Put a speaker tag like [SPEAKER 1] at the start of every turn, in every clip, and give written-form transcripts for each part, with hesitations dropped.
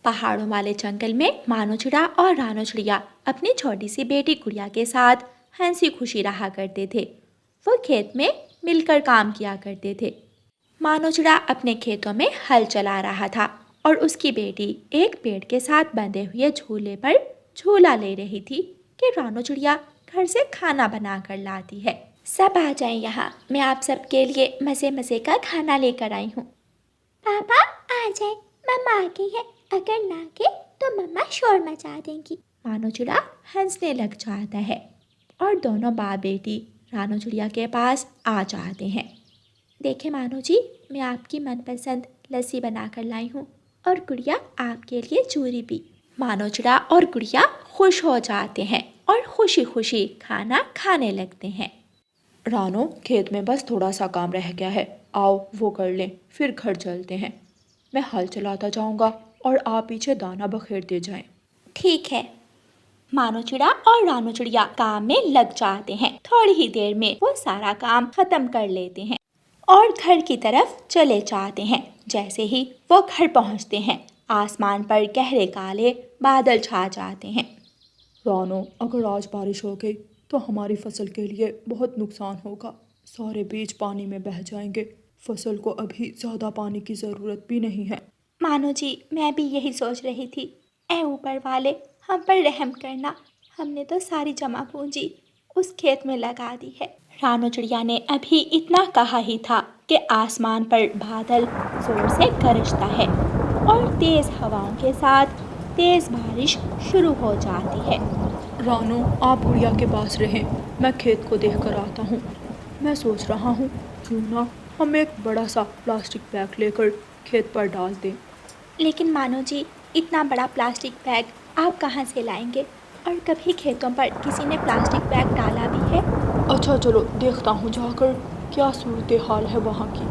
[SPEAKER 1] पहाड़ों वाले जंगल में मानो चिड़ा और रानो चिड़िया अपनी छोटी सी बेटी गुड़िया के साथ हंसी खुशी रहा करते थे। वो खेत में मिलकर काम किया करते थे। मानो चिड़ा अपने खेतों में हल चला रहा था और उसकी बेटी एक पेड़ के साथ बंधे हुए झूले पर झूला ले रही थी कि रानो चिड़िया घर से खाना बना कर लाती है। सब आ जाएं यहाँ, मैं आप सबके लिए मज़े मज़े का खाना लेकर आई हूँ।
[SPEAKER 2] पापा आ जाए, मम्मा आ गई है, अगर ना के तो मम्मा शोर मचा देंगी।
[SPEAKER 1] मानो चिड़ा हंसने लग जाता है और दोनों बाप बेटी रानो चिड़िया के पास आ जाते हैं। देखें मानो जी, मैं आपकी मनपसंद लस्सी बनाकर लाई हूँ और गुड़िया आपके लिए चूरी भी। मानो चिड़ा और गुड़िया खुश हो जाते हैं और खुशी खुशी खाना खाने लगते हैं।
[SPEAKER 3] रानो, खेत में बस थोड़ा सा काम रह गया है, आओ वो कर लें, फिर घर चलते हैं। मैं हल चलाता जाऊंगा और आप पीछे दाना बखेरते जाएं।
[SPEAKER 1] ठीक है। मानो चिड़ा और रानो चिड़िया काम में लग जाते हैं। थोड़ी ही देर में वो सारा काम खत्म कर लेते हैं और घर की तरफ चले जाते हैं। जैसे ही वो घर पहुंचते हैं, आसमान पर गहरे काले बादल छा जाते हैं।
[SPEAKER 3] रानो, अगर आज बारिश हो गई तो हमारी फसल के लिए बहुत नुकसान होगा। सारे बीज पानी में बह जाएंगे। फसल को अभी ज़्यादा पानी की ज़रूरत भी नहीं है।
[SPEAKER 1] मानो जी, मैं भी यही सोच रही थी। ऐ ऊपर वाले, हम पर रहम करना। हमने तो सारी जमा पूंजी उस खेत में लगा दी है। रानो चिड़िया ने अभी इतना कहा ही था कि आसमान पर बादल जोर से गरजता है और तेज हवाओं के साथ तेज बारिश शुरू हो जाती है।
[SPEAKER 3] रानो, आप गुड़िया के पास रहें, मैं खेत को देख कर आता हूँ। मैं सोच रहा हूँ क्यों ना हम एक बड़ा सा प्लास्टिक बैग लेकर खेत पर डाल दें।
[SPEAKER 1] लेकिन मानो जी, इतना बड़ा प्लास्टिक बैग आप कहाँ से लाएंगे? और कभी खेतों पर किसी ने प्लास्टिक बैग डाला भी है?
[SPEAKER 3] अच्छा चलो, देखता हूँ जाकर क्या सूरत हाल है वहाँ की।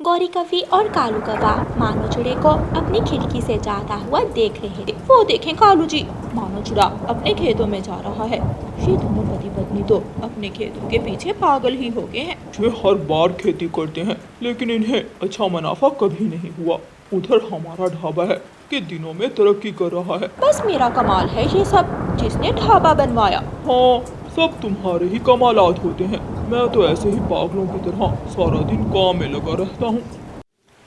[SPEAKER 1] गौरी कवि और कालू कौवा मानो चिड़े को अपनी खिड़की से जाता हुआ देख रहे थे।
[SPEAKER 3] वो देखें कालू जी, मानो चिड़ा अपने खेतों में जा रहा है। ये दोनों पति पत्नी तो अपने खेतों के पीछे पागल ही हो गए हैं।
[SPEAKER 4] ये हर बार खेती करते हैं लेकिन इन्हें अच्छा मुनाफा कभी नहीं हुआ। उधर हमारा ढाबा है कि दिनों में तरक्की कर रहा है।
[SPEAKER 3] बस मेरा कमाल है ये सब, जिसने ढाबा बनवाया।
[SPEAKER 4] हाँ, सब तुम्हारे ही कमालात होते हैं। मैं तो ऐसे ही पागलों की तरह सारा दिन काम में लगा रहता हूँ।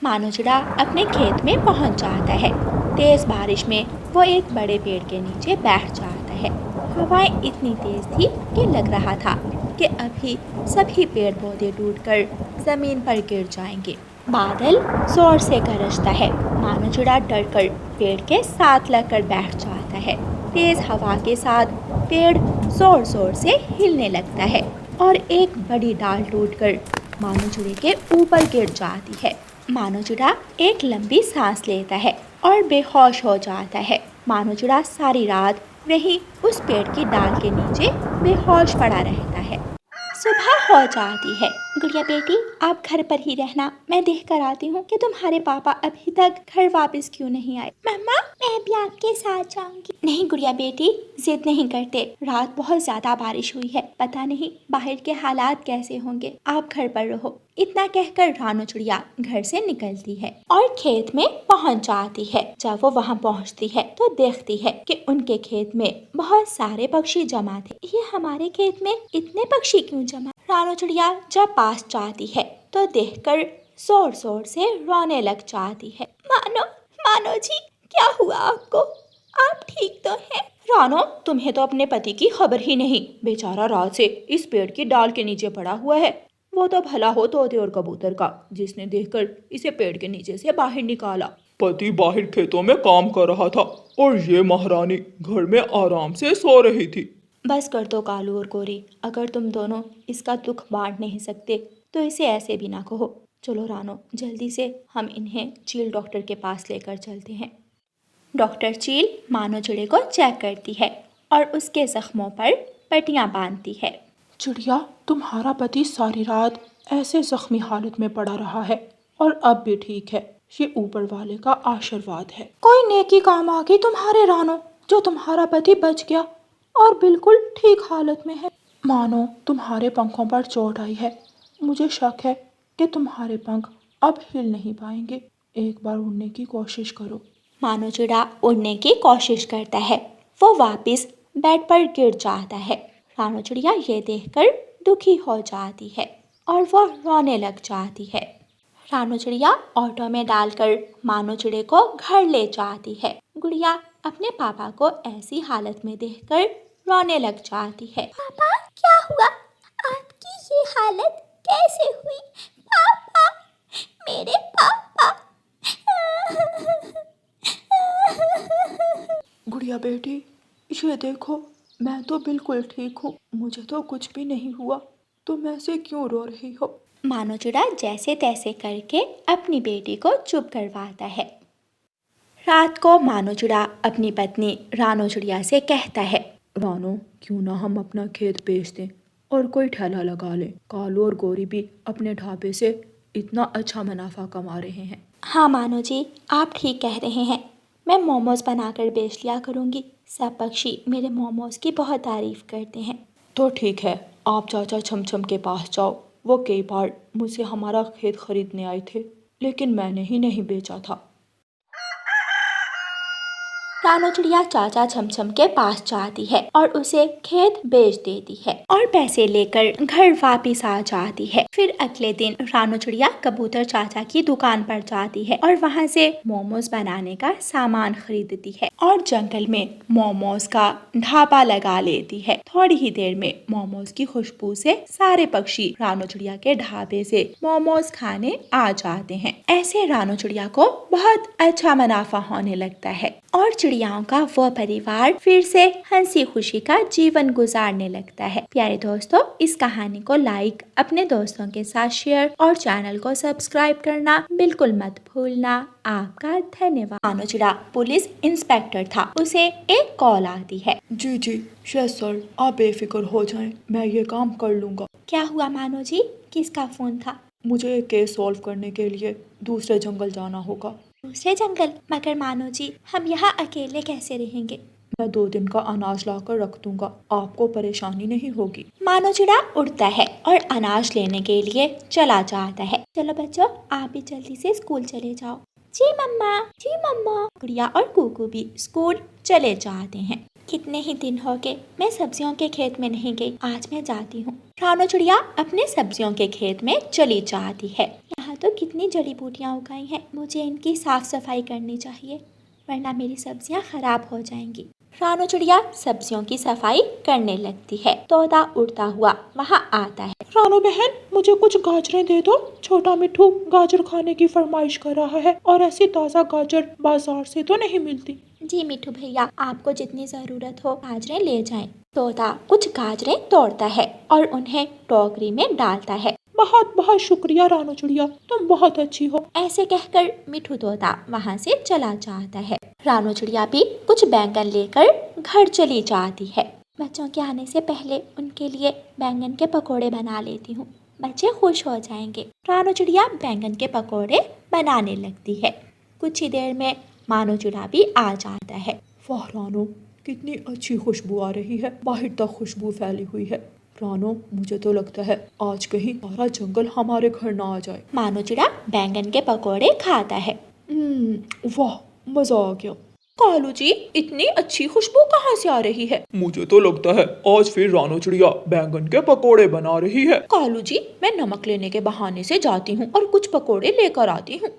[SPEAKER 1] मानो चिड़ा अपने खेत में पहुंच जाता है। तेज बारिश में वो एक बड़े पेड़ के नीचे बैठ जाता है। हवाएं इतनी तेज थी कि लग रहा था कि अभी सभी पेड़ पौधे टूटकर जमीन पर गिर जाएंगे। बादल जोर से गरजता है। मानो चिड़ा डरकर पेड़ के साथ लगकर बैठ जाता है। तेज हवा के साथ पेड़ जोर जोर से हिलने लगता है और एक बड़ी डाल टूटकर मानो चिड़े के ऊपर गिर जाती है। मानो चिड़ा एक लंबी सांस लेता है और बेहोश हो जाता है। मानो चिड़ा सारी रात वहीं उस पेड़ की डाल के नीचे बेहोश पड़ा रहता है। सुबह हो जाती है। गुड़िया बेटी, आप घर पर ही रहना, मैं देख कर आती हूँ कि तुम्हारे पापा अभी तक घर वापस क्यों नहीं आए।
[SPEAKER 2] मम्मा, मैं भी आपके साथ जाऊंगी।
[SPEAKER 1] नहीं गुड़िया बेटी, जिद नहीं करते। रात बहुत ज्यादा बारिश हुई है, पता नहीं बाहर के हालात कैसे होंगे। आप घर पर रहो। इतना कहकर रानो चिड़िया घर से निकलती है और खेत में पहुंच जाती है। जब वो वहां पहुंचती है तो देखती है कि उनके खेत में बहुत सारे पक्षी जमा थे। ये हमारे खेत में इतने पक्षी क्यों जमा? रानो चिड़िया जब पास जाती है तो देखकर जोर जोर से रोने लग जाती है। मानो जी, क्या हुआ आपको? आप ठीक तो हैं?
[SPEAKER 3] रानो, तुम्हें तो अपने पति की खबर ही नहीं। बेचारा रात से इस पेड़ की डाल के नीचे पड़ा हुआ है। वो तो भला हो तोते और कबूतर का, जिसने देखकर इसे पेड़ के नीचे से बाहर निकाला।
[SPEAKER 4] पति बाहर खेतों में काम कर रहा था और ये महारानी घर में आराम से सो रही थी।
[SPEAKER 1] बस कर दो कालू और गोरी, अगर तुम दोनों इसका दुख बांट नहीं सकते तो इसे ऐसे भी ना कहो। चलो रानो, जल्दी से हम इन्हें चील डॉक्टर के पास लेकर चलते हैं। डॉक्टर चील मानो चिड़े को चेक करती है और उसके जख्मों पर पट्टियां बांधती है।
[SPEAKER 3] चिड़िया, तुम्हारा पति सारी रात ऐसे जख्मी हालत में पड़ा रहा है और अब भी ठीक है। ये ऊपर वाले का आशीर्वाद है। कोई नेकी काम आ गई तुम्हारे रानो, जो तुम्हारा पति बच गया और बिल्कुल ठीक हालत में है। मानो तुम्हारे पंखों पर चोट आई है। मुझे शक है कि तुम्हारे पंख अब हिल नहीं पाएंगे। एक बार उड़ने की कोशिश करो।
[SPEAKER 1] मानो चिड़ा उड़ने की कोशिश करता है। वो वापस बेड पर गिर जाता है। रानो चिड़िया ये देखकर दुखी हो जाती है और वो रोने लग जाती है। रानो चिड़िया ऑटो में डालकर मानो चिड़े को घर ले जाती है। गुड़िया अपने पापा को ऐसी हालत में देखकर रोने लग जाती है।
[SPEAKER 2] पापा क्या हुआ? आपकी ये हालत कैसे हुई? पापा, मेरे पापा।
[SPEAKER 3] गुड़िया बेटी, ये देखो, मैं तो बिल्कुल ठीक हूँ, मुझे तो कुछ भी नहीं हुआ। तुम ऐसे क्यों रो रही हो?
[SPEAKER 1] मानो चिड़ा जैसे तैसे करके अपनी बेटी को चुप करवाता है। रात को मानो चिड़ा अपनी पत्नी रानो चिड़िया से कहता है,
[SPEAKER 3] रानो, क्यों ना हम अपना खेत बेच दें और कोई ठेला लगा लें। कालू और गौरी भी अपने ढाबे से इतना अच्छा मुनाफा कमा रहे हैं।
[SPEAKER 1] हाँ मानो जी, आप ठीक कह रहे हैं। मैं मोमोज बनाकर बेच लिया करूँगी। सब पक्षी मेरे मोमोज की बहुत तारीफ करते हैं।
[SPEAKER 3] तो ठीक है, आप चाचा छमछम के पास जाओ। वो कई बार मुझसे हमारा खेत खरीदने आए थे, लेकिन मैंने ही नहीं बेचा था।
[SPEAKER 1] रानो चिड़िया चाचा छमछम के पास जाती है और उसे खेत बेच देती है और पैसे लेकर घर वापिस आ जाती है। फिर अगले दिन रानो चिड़िया कबूतर चाचा की दुकान पर जाती है और वहाँ से मोमोज बनाने का सामान खरीदती है और जंगल में मोमोज का ढाबा लगा लेती है। थोड़ी ही देर में मोमोज की खुशबू से सारे पक्षी रानो चिड़िया के ढाबे से मोमोज खाने आ जाते हैं। ऐसे रानो चिड़िया को बहुत अच्छा मुनाफा होने लगता है और चिड़ियाओं का वो परिवार फिर से हंसी खुशी का जीवन गुजारने लगता है। प्यारे दोस्तों, इस कहानी को लाइक, अपने दोस्तों के साथ शेयर और चैनल को सब्सक्राइब करना बिल्कुल मत भूलना। आपका धन्यवाद। मानो चिड़ा पुलिस इंस्पेक्टर था। उसे एक कॉल आती है।
[SPEAKER 3] जी जी, यस सर, आप बेफिक्र हो जाएं, मैं ये काम कर लूँगा।
[SPEAKER 1] क्या हुआ मानो जी, किसका फोन था?
[SPEAKER 3] मुझे एक केस सॉल्व करने के लिए दूसरे जंगल जाना होगा।
[SPEAKER 1] दूसरे जंगल? मगर मानो जी, हम यहाँ अकेले कैसे रहेंगे?
[SPEAKER 3] मैं 2 दिन का अनाज लाकर रख दूंगा, आपको परेशानी नहीं होगी।
[SPEAKER 1] मानो चिड़ा उड़ता है और अनाज लेने के लिए चला जाता है। चलो बच्चों, आप भी जल्दी से स्कूल चले जाओ।
[SPEAKER 2] जी मम्मा, जी मम्मा।
[SPEAKER 1] गुड़िया और कुकू भी स्कूल चले जाते हैं। कितने ही दिन हो गए मैं सब्जियों के खेत में नहीं गई, आज मैं जाती हूँ। रानो चिड़िया अपने सब्जियों के खेत में चली जाती है। यहाँ तो कितनी जड़ी बूटियाँ उगाई हैं, मुझे इनकी साफ सफाई करनी चाहिए वरना मेरी सब्जियाँ खराब हो जाएंगी। रानो चिड़िया सब्जियों की सफाई करने लगती है। तोता उड़ता हुआ वहाँ आता है।
[SPEAKER 3] रानो बहन, मुझे कुछ गाजरें दे दो। छोटा मिट्ठू गाजर खाने की फरमाइश कर रहा है और ऐसी ताज़ा गाजर बाजार से तो नहीं मिलती।
[SPEAKER 1] जी मिट्ठू भैया, आपको जितनी जरूरत हो गाजरें ले जाएं। तोता कुछ गाजरें तोड़ता है और उन्हें टोकरी में डालता है।
[SPEAKER 3] बहुत बहुत शुक्रिया रानो चिड़िया, तुम बहुत अच्छी हो।
[SPEAKER 1] ऐसे कहकर मिट्ठू तोता वहाँ से चला जाता है। रानो चिड़िया भी कुछ बैंगन लेकर घर चली जाती है। बच्चों के आने से पहले उनके लिए बैंगन के पकोड़े बना लेती हूँ, बच्चे खुश हो जाएंगे। रानो चिड़िया बैंगन के पकोड़े बनाने लगती है। कुछ ही देर में मानो चिड़ा भी आ जाता है।
[SPEAKER 3] वाह रानो, कितनी अच्छी खुशबू आ रही है, बाहर तक खुशबू फैली हुई है। रानो, मुझे तो लगता है आज कहीं सारा जंगल हमारे घर ना आ जाए।
[SPEAKER 1] मानो चिड़ा बैंगन के पकोड़े खाता है।
[SPEAKER 3] वाह, मजा आ गया। कालू जी, इतनी अच्छी खुशबू कहाँ से आ रही है?
[SPEAKER 4] मुझे तो लगता है आज फिर रानो चिड़िया बैंगन के पकोड़े बना रही है।
[SPEAKER 3] कालू जी, मैं नमक लेने के बहाने से जाती हूँ और कुछ पकोड़े लेकर आती हूँ।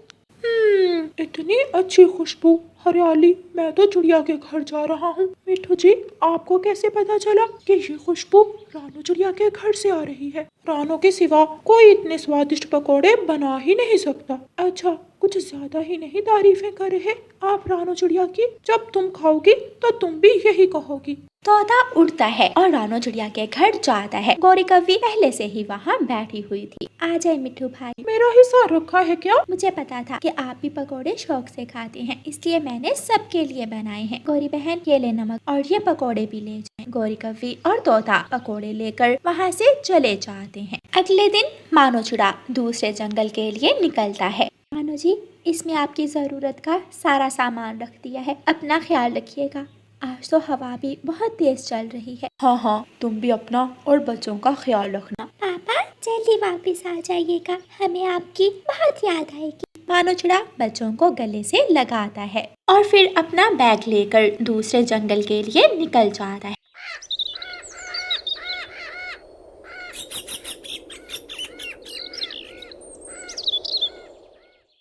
[SPEAKER 3] इतनी अच्छी खुशबू, हरियाली, मैं तो चिड़िया के घर जा रहा हूँ। मिठू जी, आपको कैसे पता चला कि ये खुशबू रानो चिड़िया के घर से आ रही है? रानो के सिवा कोई इतने स्वादिष्ट पकोड़े बना ही नहीं सकता। अच्छा, कुछ ज्यादा ही नहीं तारीफें कर रहे आप रानो चिड़िया की? जब तुम खाओगी तो तुम भी यही कहोगी।
[SPEAKER 1] तोता उड़ता है और रानो चिड़िया के घर जाता है। गौरी कव्वी पहले से ही वहाँ बैठी हुई थी। आ जाए मिठू भाई।
[SPEAKER 3] मेरा हिस्सा रखा है क्या?
[SPEAKER 1] मुझे पता था कि आप भी पकोड़े शौक से खाते हैं, इसलिए मैंने सबके लिए बनाए हैं। गौरी बहन, ये ले नमक और ये पकोड़े भी ले जाएं। गौरी कव्वी और तोता पकोड़े लेकर वहाँ से चले जाते हैं। अगले दिन मानो चिड़ा दूसरे जंगल के लिए निकलता है। मानो जी, इसमें आपकी जरूरत का सारा सामान रख दिया है, अपना ख्याल रखिएगा। आज तो हवा भी बहुत तेज चल रही है।
[SPEAKER 3] हाँ हाँ, तुम भी अपना और बच्चों का ख्याल रखना।
[SPEAKER 2] पापा, चले जल्दी वापस आ जाइएगा, हमें आपकी बहुत याद आएगी।
[SPEAKER 1] मानो चिड़ा बच्चों को गले से लगाता है और फिर अपना बैग लेकर दूसरे जंगल के लिए निकल जाता है।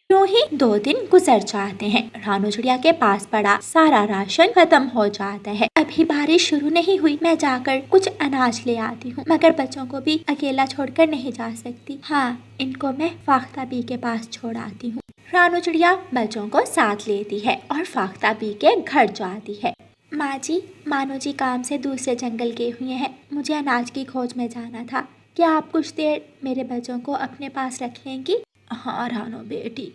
[SPEAKER 1] यूं ही 2 दिन गुजर जाते हैं। रानू चिड़िया के पास पड़ा सारा राशन खत्म हो जाता है। अभी बारिश शुरू नहीं हुई, मैं जाकर कुछ अनाज ले आती हूँ, मगर बच्चों को भी अकेला छोड़कर नहीं जा सकती। हाँ, इनको मैं फाख्ता बी के पास छोड़ आती हूँ। रानू चिड़िया बच्चों को साथ लेती है और फाख्ता बी के घर जाती है। माँ जी, मानो जी काम से दूसरे जंगल गए हुए हैं, मुझे अनाज की खोज में जाना था, क्या आप कुछ देर मेरे बच्चों को अपने पास रख लेंगी? हाँ रानो बेटी,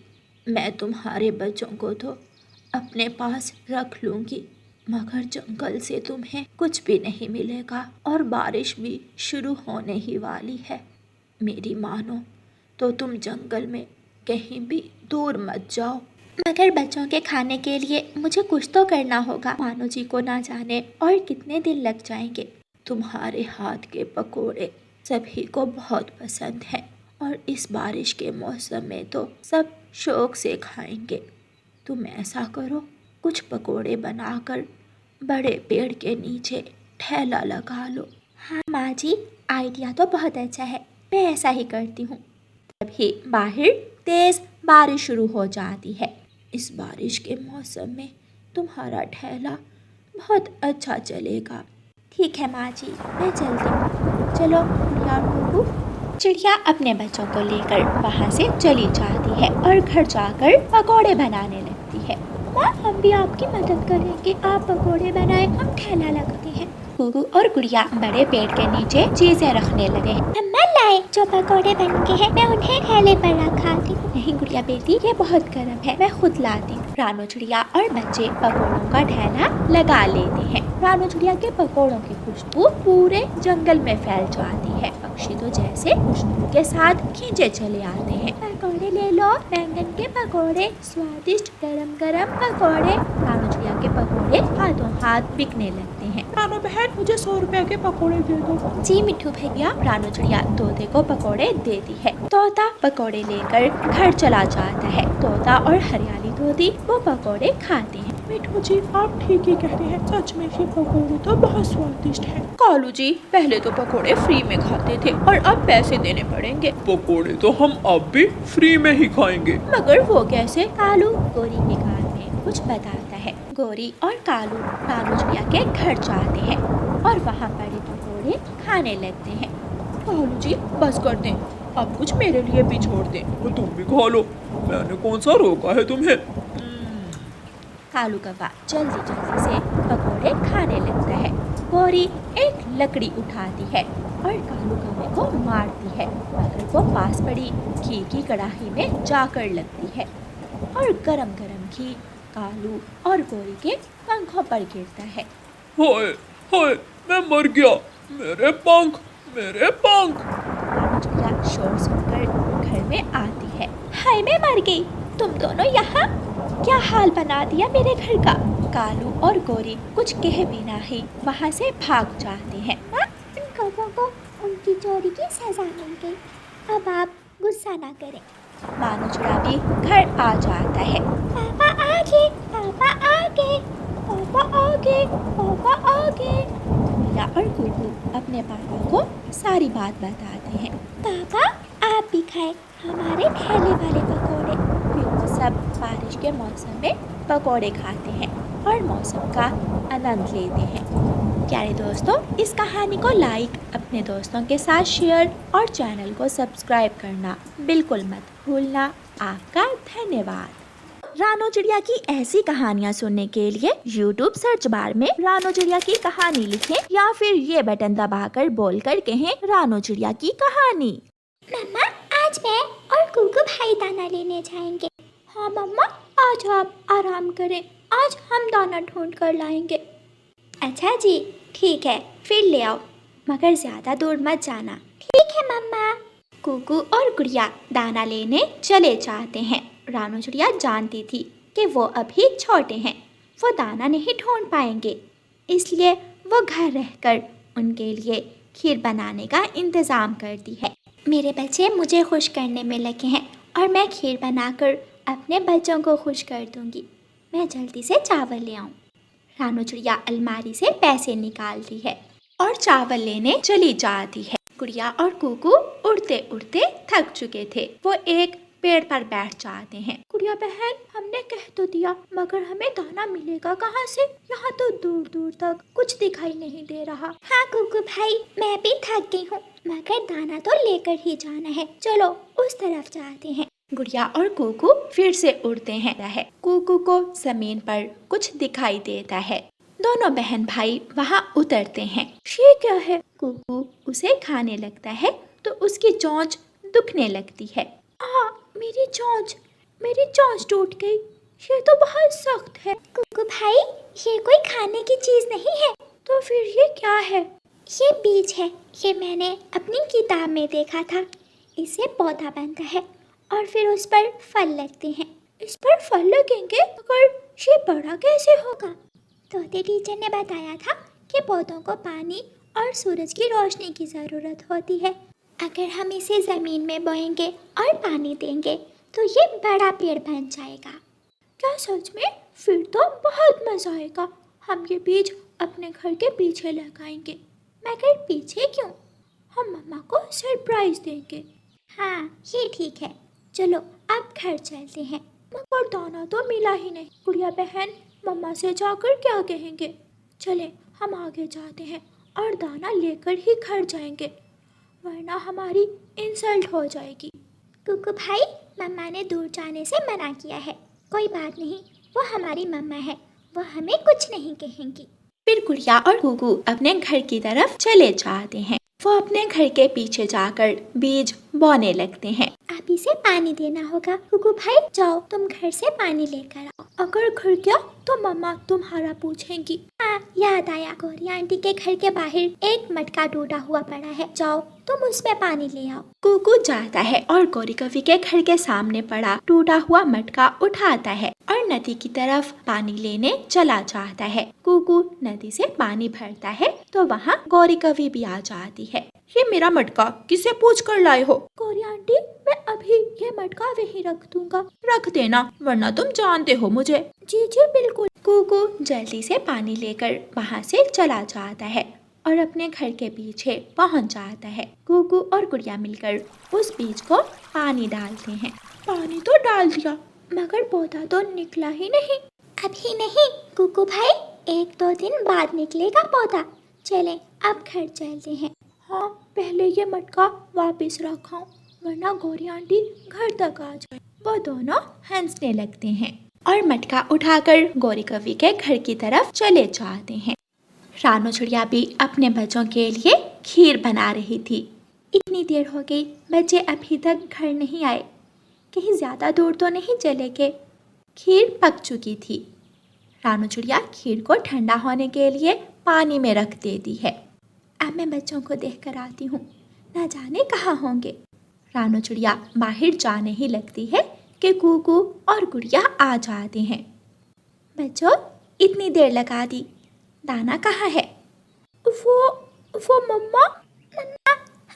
[SPEAKER 1] मैं तुम्हारे बच्चों को तो अपने पास रख लूँगी, मगर जंगल से तुम्हें कुछ भी नहीं मिलेगा और बारिश भी शुरू होने ही वाली है। मेरी मानो तो तुम जंगल में कहीं भी दूर मत जाओ। मगर बच्चों के खाने के लिए मुझे कुछ तो करना होगा, मानो जी को ना जाने और कितने दिन लग जाएंगे। तुम्हारे हाथ के पकोड़े सभी को बहुत पसंद हैं और इस बारिश के मौसम में तो सब शौक से खाएंगे। तुम ऐसा करो, कुछ पकोड़े बनाकर बड़े पेड़ के नीचे ठेला लगा लो। हाँ माँ जी, आइडिया तो बहुत अच्छा है, मैं ऐसा ही करती हूँ। तभी बाहर तेज बारिश शुरू हो जाती है। इस बारिश के मौसम में तुम्हारा ठेला बहुत अच्छा चलेगा। ठीक है माँ जी, मैं चलती हूँ। चलो गुड़िया और गुड्डू। चिड़िया अपने बच्चों को लेकर वहाँ से चली जाती है और घर जाकर पकोड़े बनाने लगती है। माँ, हम भी आपकी मदद करेंगे, आप पकोड़े बनाए, हम ठेला लगाते हैं। गुड्डू और गुड़िया बड़े पेड़ के नीचे चीजें रखने लगे।
[SPEAKER 2] मम्मा लाए जो पकोड़े बन के हैं, मैं उन्हें ठेले पर रखाती हूँ।
[SPEAKER 1] नहीं गुड़िया बेटी, ये बहुत गर्म है, मैं खुद लाती हूँ। रानू चिड़िया और बच्चे पकोड़ों का ठेला लगा लेते हैं। रानू चिड़िया के पकोड़ों की खुशबू पूरे जंगल में फैल जाती है। पक्षी तो जैसे खुशबू के साथ खींचे चले आते हैं।
[SPEAKER 2] पकोड़े ले लो, बैंगन के पकोड़े, स्वादिष्ट गरम गरम पकोड़े।
[SPEAKER 1] रानू चिड़िया के पकोड़े हाथों हाथ बिकने लगते हैं।
[SPEAKER 3] रानू बहन, मुझे 100 रुपए के पकोड़े दे दो।
[SPEAKER 1] जी मिठू भैया। रानू चिड़िया तोते को पकोड़े देती है। तोता पकोड़े लेकर घर चला जाता है। तोता और हरियाली तोती वो पकोड़े खाते हैं।
[SPEAKER 3] मिठू जी, आप ठीक ही कह रहे हैं, सच में ये पकोड़े तो बहुत स्वादिष्ट हैं।
[SPEAKER 1] कालू जी, पहले तो पकोड़े फ्री में खाते थे और अब पैसे देने पड़ेंगे।
[SPEAKER 4] पकोड़े तो हम अब भी फ्री में ही खाएंगे।
[SPEAKER 1] मगर वो कैसे? कालू गोरी के कान में कुछ बताता है। गोरी और कालू रानू चिड़िया के घर जाते हैं और वहाँ पड़े पकोड़े खाने लगते हैं।
[SPEAKER 3] कालू जी, बस कर दें, अब कुछ मेरे लिए भी छोड़ दें।
[SPEAKER 4] तो तुम भी खा लो, मैंने कौन सा रोका है तुम्हें।
[SPEAKER 1] कालू कौवा जल्दी जल्दी से पकोड़े खाने लगता है। गोरी एक लकड़ी उठाती है और कालू कौवे को मारती है, मगर वो पास पड़ी घी की कढ़ाई में जाकर लगती है और गरम गरम घी कालू और गोरी के पंखों पर गिरता है।
[SPEAKER 4] हाय हाय, मैं मर गया, मेरे पंख, मेरे पंख।
[SPEAKER 1] रानू चिड़िया शोर सुनकर घर में आती है। हाय, मैं मर गई, तुम दोनों यहाँ, क्या हाल बना दिया मेरे घर का। कालू और गोरी कुछ कह बिना ही वहाँ से भाग जाते हैं।
[SPEAKER 2] माँ, उन कौवों को उनकी चोरी की सजा मिल गई, अब आप गुस्सा ना करें।
[SPEAKER 1] मानो चिड़ा भी घर आ जाता है।
[SPEAKER 2] पापा आ गए, पापा आ गए, पापा आ गए, पापा आ गए।
[SPEAKER 1] मिया और गुड्डू अपने पापा को सारी बात बताते हैं।
[SPEAKER 2] पापा, आप भी खाए हमारे ठेले वाले पकोड़े।
[SPEAKER 1] फिर वो सब बारिश के मौसम में पकोड़े खाते हैं और मौसम का आनंद लेते हैं। प्यारे दोस्तों, इस कहानी को लाइक, अपने दोस्तों के साथ शेयर और चैनल को सब्सक्राइब करना बिल्कुल मत भूलना। आपका धन्यवाद। रानू चिड़िया की ऐसी कहानियाँ सुनने के लिए YouTube सर्च बार में रानू चिड़िया की कहानी लिखें या फिर ये बटन दबाकर बोलकर कहें रानू चिड़िया की कहानी।
[SPEAKER 2] मम्मा, आज मैं और गुगु भाई दाना लेने जाएंगे। हाँ मम्मा, आज आप आराम करें, आज हम दाना ढूंढ कर लाएंगे। अच्छा जी, ठीक है, फिर ले आओ,
[SPEAKER 1] मगर ज्यादा दूर मत जाना।
[SPEAKER 2] ठीक है मम्मा।
[SPEAKER 1] गुगु और गुड़िया दाना लेने चले जाते हैं। रानू चिड़िया जानती थी कि वो अभी छोटे हैं, वो दाना नहीं ढूंढ पाएंगे, इसलिए वो घर रहकर उनके लिए खीर बनाने का इंतज़ाम करती है।
[SPEAKER 2] मेरे बच्चे मुझे खुश करने में लगे हैं और मैं खीर बनाकर अपने बच्चों को खुश कर दूंगी। मैं जल्दी से चावल ले आऊं। रानू चिड़िया अलमारी से पैसे निकालती है
[SPEAKER 1] और चावल लेने चली जाती है। गुड़िया और कुकू उड़ते उड़ते थक चुके थे। वो एक पेड़ पर बैठ जाते हैं।
[SPEAKER 3] गुड़िया बहन, हमने कह तो दिया, मगर हमें दाना मिलेगा कहाँ से? यहाँ तो दूर दूर तक कुछ दिखाई नहीं दे रहा।
[SPEAKER 2] हाँ कुकू भाई, मैं भी थक गई हूँ, मगर दाना तो लेकर ही जाना है। चलो उस तरफ जाते हैं।
[SPEAKER 1] गुड़िया और कुकू फिर से उड़ते हैं। कुकू को जमीन पर कुछ दिखाई देता है। दोनों बहन भाई वहाँ उतरते हैं।
[SPEAKER 3] ये क्या है?
[SPEAKER 1] कुकू उसे खाने लगता है तो उसकी चोंच दुखने लगती है।
[SPEAKER 3] मेरी चोंच टूट गई। ये तो बहुत सख्त है।
[SPEAKER 2] कुकू भाई, ये कोई खाने की चीज नहीं है।
[SPEAKER 3] तो फिर ये क्या है?
[SPEAKER 2] ये बीज है। ये मैंने अपनी किताब में देखा था। इससे पौधा बनता है और फिर उस पर फल लगते हैं।
[SPEAKER 3] इस पर फल लगेंगे, मगर ये बड़ा कैसे होगा?
[SPEAKER 2] तोते टीचर ने बताया था कि पौधों को पानी और सूरज की रोशनी की ज़रूरत होती है। अगर हम इसे ज़मीन में बोएंगे और पानी देंगे तो ये बड़ा पेड़ बन जाएगा।
[SPEAKER 3] क्या सच में? फिर तो बहुत मजा आएगा। हम ये बीज अपने घर के पीछे लगाएंगे।
[SPEAKER 2] मगर पीछे क्यों?
[SPEAKER 3] हम मम्मा को सरप्राइज देंगे।
[SPEAKER 2] हाँ, ये ठीक है। चलो अब घर चलते हैं।
[SPEAKER 3] मगर दाना तो मिला ही नहीं। गुड़िया बहन, मम्मा से जाकर क्या कहेंगे? चले, हम आगे जाते हैं और दाना लेकर ही घर जाएंगे, वरना हमारी इंसल्ट हो जाएगी।
[SPEAKER 2] कुकू भाई, मम्मा ने दूर जाने से मना किया है। कोई बात नहीं, वो हमारी मम्मा है, वो हमें कुछ नहीं कहेंगी।
[SPEAKER 1] फिर गुड़िया और कुकू अपने घर की तरफ चले जाते हैं। वो अपने घर के पीछे जाकर बीज बोने लगते हैं।
[SPEAKER 2] अब इसे पानी देना होगा। कुकू भाई, जाओ तुम घर से पानी लेकर आओ।
[SPEAKER 3] अगर घर गया तो मम्मा तुम्हारा पूछेंगी।
[SPEAKER 2] हाँ, याद आया, गौरी आंटी के घर के बाहर एक मटका टूटा हुआ पड़ा है। जाओ तुम उसमें पानी ले आओ।
[SPEAKER 1] कुकू जाता है और गौरी कवि के घर के सामने पड़ा टूटा हुआ मटका उठाता है और नदी की तरफ पानी लेने चला जाता है। कुकू नदी से पानी भरता है तो वहाँ गौरी कवि भी आ जाती है।
[SPEAKER 3] ये मेरा मटका किसे पूछ कर लाए हो?
[SPEAKER 2] गौरी आंटी, मैं अभी ये मटका वहीं रख दूंगा।
[SPEAKER 3] रख देना, वरना तुम जानते हो मुझे।
[SPEAKER 2] जी जी बिल्कुल।
[SPEAKER 1] कुकू जल्दी से पानी लेकर वहाँ से चला जाता है और अपने घर के पीछे पहुँच जाता है। कुकू और गुड़िया मिलकर उस बीज को पानी डालते हैं।
[SPEAKER 3] पानी तो डाल दिया, मगर पौधा तो निकला ही नहीं।
[SPEAKER 2] अभी नहीं कुकू भाई, 1-2 दिन बाद निकलेगा पौधा। चलें अब घर चलते हैं।
[SPEAKER 3] हाँ, पहले ये मटका वापस रखाऊं, वरना गौरी आंटी घर तक आ जाए।
[SPEAKER 1] वो दोनों हंसने लगते हैं और मटका उठाकर गौरी कवि के घर की तरफ चले जाते हैं। रानू चिड़िया भी अपने बच्चों के लिए खीर बना रही थी। इतनी देर हो गई, बच्चे अभी तक घर नहीं आए। कहीं ज़्यादा दूर तो नहीं चले गए। खीर पक चुकी थी। रानू चिड़िया खीर को ठंडा होने के लिए पानी में रख देती है। अब मैं बच्चों को देख कर आती हूँ, ना जाने कहाँ होंगे। रानू चिड़िया बाहर जाने ही लगती है कि कुकू और गुड़िया आ जाते हैं। बच्चों, इतनी देर लगा दी, दाना कहाँ है?
[SPEAKER 3] वो मम्मा,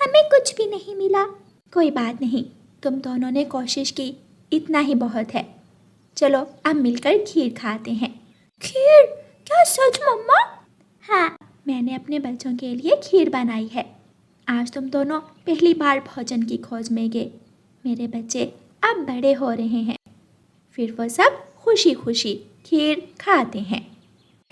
[SPEAKER 2] हमें कुछ भी नहीं मिला।
[SPEAKER 1] कोई बात नहीं, तुम दोनों ने कोशिश की, इतना ही बहुत है। चलो अब मिलकर खीर खाते हैं।
[SPEAKER 3] खीर? क्या सच मम्मा?
[SPEAKER 1] हाँ, मैंने अपने बच्चों के लिए खीर बनाई है। आज तुम दोनों पहली बार भोजन की खोज में गए। मेरे बच्चे अब बड़े हो रहे हैं, फिर वो सब खुशी खुशी खीर खाते हैं।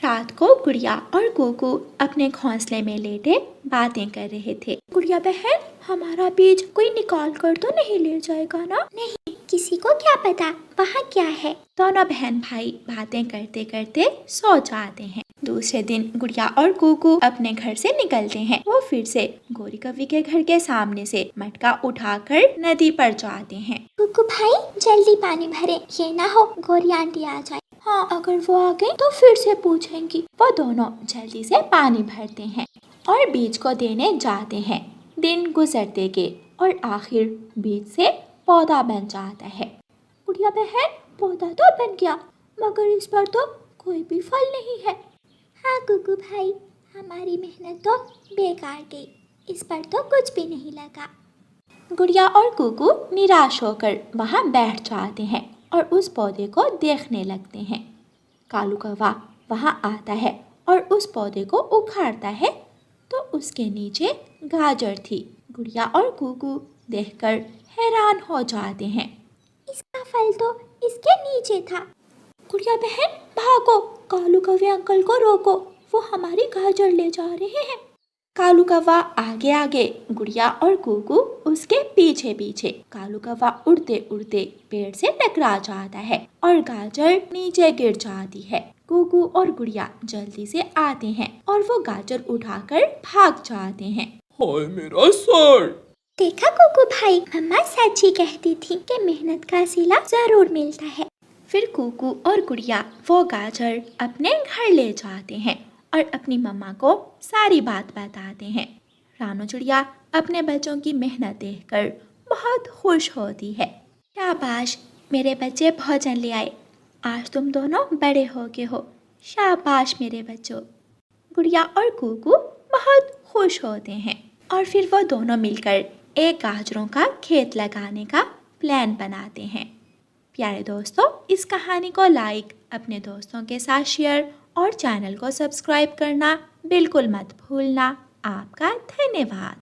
[SPEAKER 1] रात को गुड़िया और कुकू अपने घोंसले में लेटे बातें कर रहे थे।
[SPEAKER 3] गुड़िया बहन, हमारा बीज कोई निकाल कर तो नहीं ले जाएगा ना?
[SPEAKER 2] नहीं, किसी को क्या पता वहाँ क्या है।
[SPEAKER 1] दोनों बहन भाई बातें करते करते सो जाते हैं। दूसरे दिन गुड़िया और कुकू अपने घर से निकलते हैं। वो फिर से गौरी कवि के घर के सामने से मटका उठाकर नदी पर जाते हैं।
[SPEAKER 2] कुकू भाई, जल्दी पानी भरे, ये ना हो गौरी आंटी आ जाए।
[SPEAKER 3] हाँ, अगर वो आ गई तो फिर से पूछेंगी।
[SPEAKER 1] वो दोनों जल्दी से पानी भरते हैं और बीज को देने जाते हैं। दिन गुजरते गए और आखिर बीज से पौधा बन जाता है।
[SPEAKER 3] गुड़िया बहन, पौधा तो बन गया, मगर इस पर तो कोई भी फल नहीं है।
[SPEAKER 2] हाँ कुकू भाई, हमारी मेहनत तो बेकार गई, इस पर तो कुछ भी नहीं लगा।
[SPEAKER 1] गुड़िया और कुकू निराश होकर वहाँ बैठ जाते हैं और उस पौधे को देखने लगते हैं। कालू कौवा वहाँ आता है और उस पौधे को उखाड़ता है तो उसके नीचे गाजर थी। गुड़िया और कुकू देखकर हैरान हो जाते हैं।
[SPEAKER 2] इसका फल तो इसके नीचे था।
[SPEAKER 1] गुड़िया बहन भागो, कालू कौवे अंकल को रोको, वो हमारी गाजर ले जा रहे हैं। कालू कौवा आगे आगे, गुड़िया और कुकू उसके पीछे पीछे। कालू कौवा उड़ते उड़ते पेड़ से टकरा जाता है और गाजर नीचे गिर जाती है। कुकू और गुड़िया जल्दी से आते हैं और वो गाजर उठाकर भाग जाते हैं।
[SPEAKER 4] हाय मेरा सर!
[SPEAKER 2] देखा कुकू भाई, मम्मा सच ही कहती थी कि मेहनत का सिला जरूर मिलता है।
[SPEAKER 1] फिर कुकू और गुड़िया वो गाजर अपने घर ले जाते हैं और अपनी मम्मा को सारी बात बताते हैं। रानू चिड़िया अपने बच्चों की मेहनत देखकर बहुत खुश होती है। शाबाश मेरे बच्चे भोजन ले आए, आज तुम दोनों बड़े हो गए हो, शाबाश मेरे बच्चों। गुड़िया और कुकू बहुत खुश होते हैं और फिर वो दोनों मिलकर एक गाजरों का खेत लगाने का प्लान बनाते हैं। प्यारे दोस्तों, इस कहानी को लाइक, अपने दोस्तों के साथ शेयर और चैनल को सब्सक्राइब करना बिल्कुल मत भूलना। आपका धन्यवाद।